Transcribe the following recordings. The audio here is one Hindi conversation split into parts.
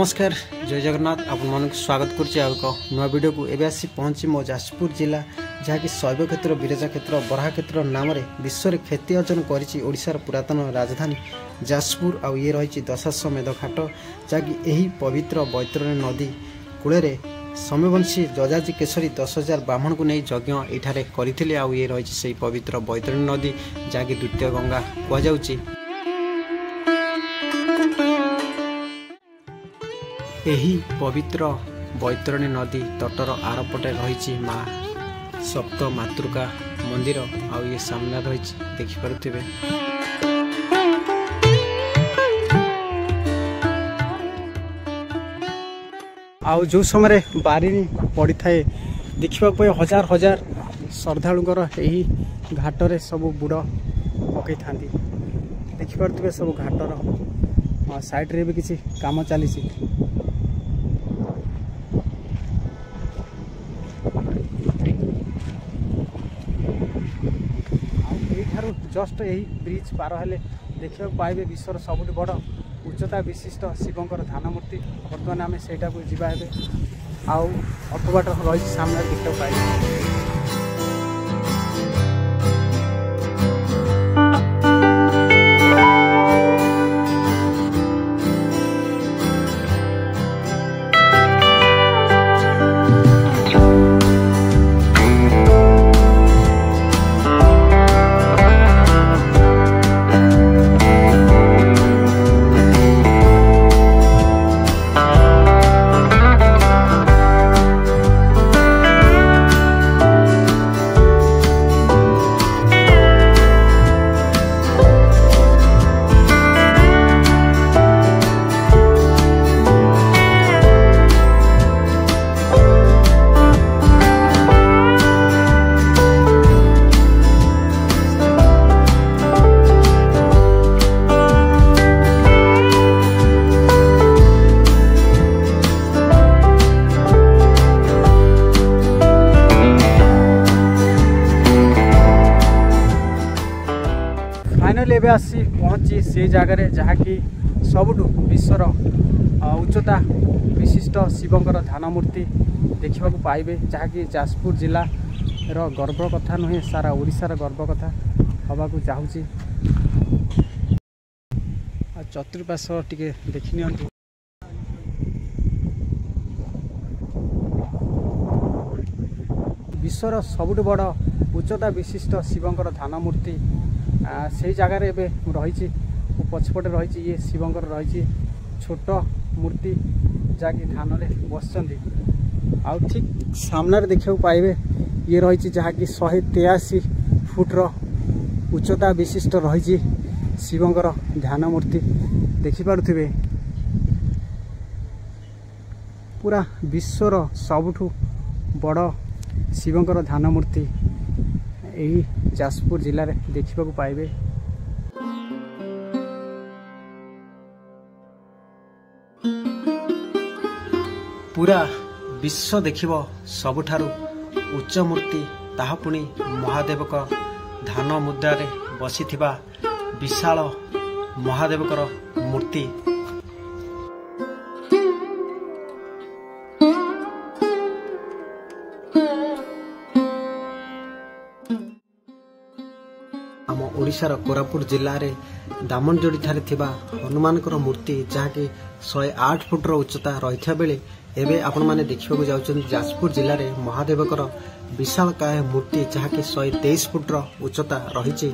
नमस्कार जय जगन्नाथ आपण मन स्वागत करुच्ची नुआ वीडियो को एवं आसी पहुँची मो जाजपुर जिला जहाँकि शैव क्षेत्र विरजा क्षेत्र बराह क्षेत्र नाम विश्व में ख्याति अर्जन कर पुरातन राजधानी जाजपुर आउ ये रही दशाश्वमेध घाट जहाँकि यही पवित्र बैतरणी नदी कूल सौम्यवंशी जजाजी केशरी 10,000 ब्राह्मण को नहीं यज्ञ ये करते आउ ये रही से पवित्र बैतरणी नदी जहाँकि द्वितीय गंगा कहुच्छी। यही पवित्र बैतरणी नदी तटर आरपटे रही माँ सप्त मातृका मंदिर आउ ये सामने रही देखिपे। आउ जो समय बारी पड़ी थाए देखा हजार हजार श्रद्धालुंकर यही घाटर सब बुड़ पकई था देखिपे सब घाटर साइड्रे भी किसी काम चली जस्ट यही ब्रिज पार हेले देखा पाइबे विश्वर सबुठ बड़ उच्चता विशिष्ट शिवंकर ध्यान मूर्ति बर्तमान आम से जीवा आउ अल्प बाट रही सामने देखा पाइबे। फाइनाली आसी पहुँची से जगार जहाँ कि सबुठ विश्वर उच्चता विशिष्ट शिवंकर ध्यान मूर्ति देखा पाइबे जहाँ कि जाजपुर जिला गर्व कथा नुहे सारा ओडिशार गर्व कथा हवा को चाहूँगी। चतुर्पार्श्व टिके देखि नियंतु विश्वर सबुठ बड़ उच्चता विशिष्ट शिवंकर ध्यान मूर्ति से जगार रही पछपटे रही ये शिवंकर रही छोट मूर्ति जहाँकि ध्यान बस आउ ठीक सामने देखा पाइबे ये रही जहाँ कि 183 फुट्र उच्चता विशिष्ट रही शिवंकर ध्यान मूर्ति देखिपे पूरा विश्वर सबुठ बड़ शिवंकर ध्यान मूर्ति यही जाजपुर जिले में देखा पाइबे। पूरा विश्व देखिबो सबुठारु उच्च मूर्ति ताहा पुणी महादेव का ध्यान मुद्रा रे बसिथिबा विशाल महादेवकर मूर्ति आम ओडिशार कोरापुट जिले में दामनजोड़ी ठारे थिबा हनुमानकर मूर्ति जहाँकि 108 फुट्र उच्चता रही बेले एवं आपण मैंने देखा जाऊँ जाजपुर जिले में महादेवकर विशालकाय मूर्ति जहाँकि 123 फुट्र उच्चता रही।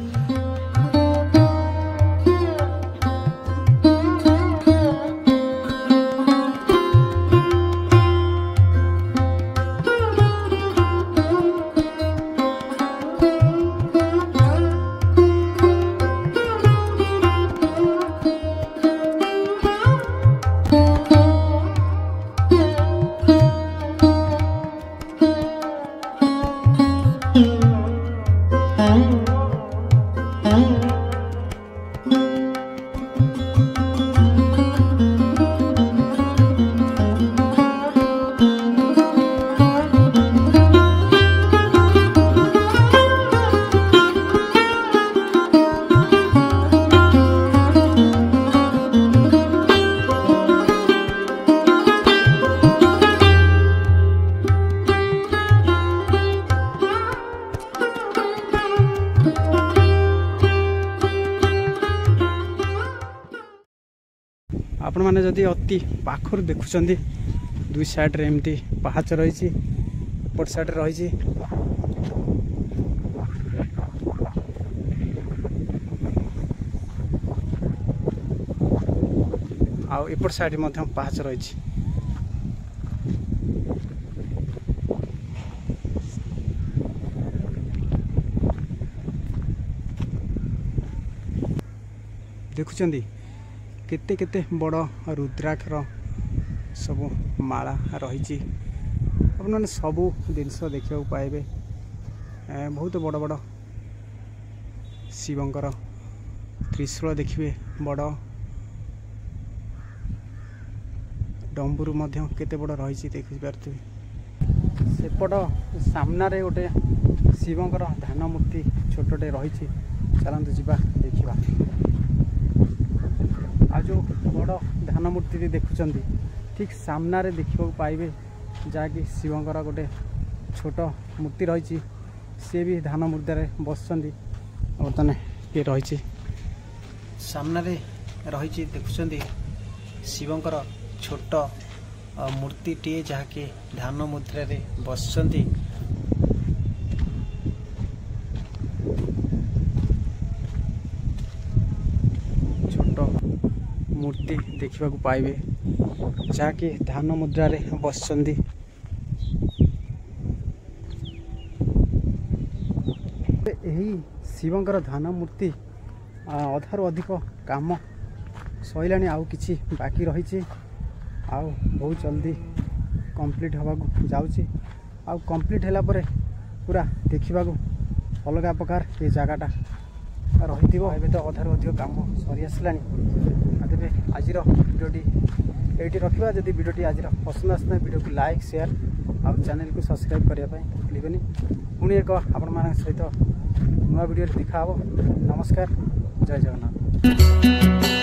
आपण मैंने जदि अति पाखर देखुं दुई साइड रे एमती पाहाच रही एपट साइड रही आउ एपट साइड पाहाच रही। देखुं केते केते बड़ रुद्राक्षर सब माला रही आपने सबू जिनस देखा पाइबे। बहुत बड़ बड़ शिवंकर त्रिशूल देखिए बड़ डम्बुरु केते बड़ रही देखिपे। सेपट सामने गोटे शिवंकर ध्यान मूर्ति छोटे रही चलतु जा देखा। आ जो बड़ ध्यान मूर्ति देखुं ठीक सामने देखा पाइबे जहाँकि शिवंकर गोटे छोट मूर्ति रही सी भी ध्यान मुद्रा बस बर्तमान ये रही सामने रही देखुं शिवंकर छोट मूर्ति टे जहाँकि ध्यान मुद्रा बस मूर्ति देखा पाइबे जहाँकि ध्यान मुद्रा बस शिवंकर ध्यान मूर्ति अधारु अधिक काम सैलानी आउ किछि बाकी रही आउ बहुत जल्दी कंप्लीट होगा जाउछि। आउ कंप्लीट होला परे पूरा देखा अलग प्रकार ये जगहटा रही तो अधारु अधिक काम सरी आसलानी। तेरे आज भिडियोटी ये रखा जदि भिडियोटी आज पसंद आसना भिडियो को लाइक शेयर और चैनल को सब्सक्राइब करने भूलबेनी। पुणी एक आपण मान सहित नुआ भिडियो देखा। नमस्कार, जय जगन्नाथ।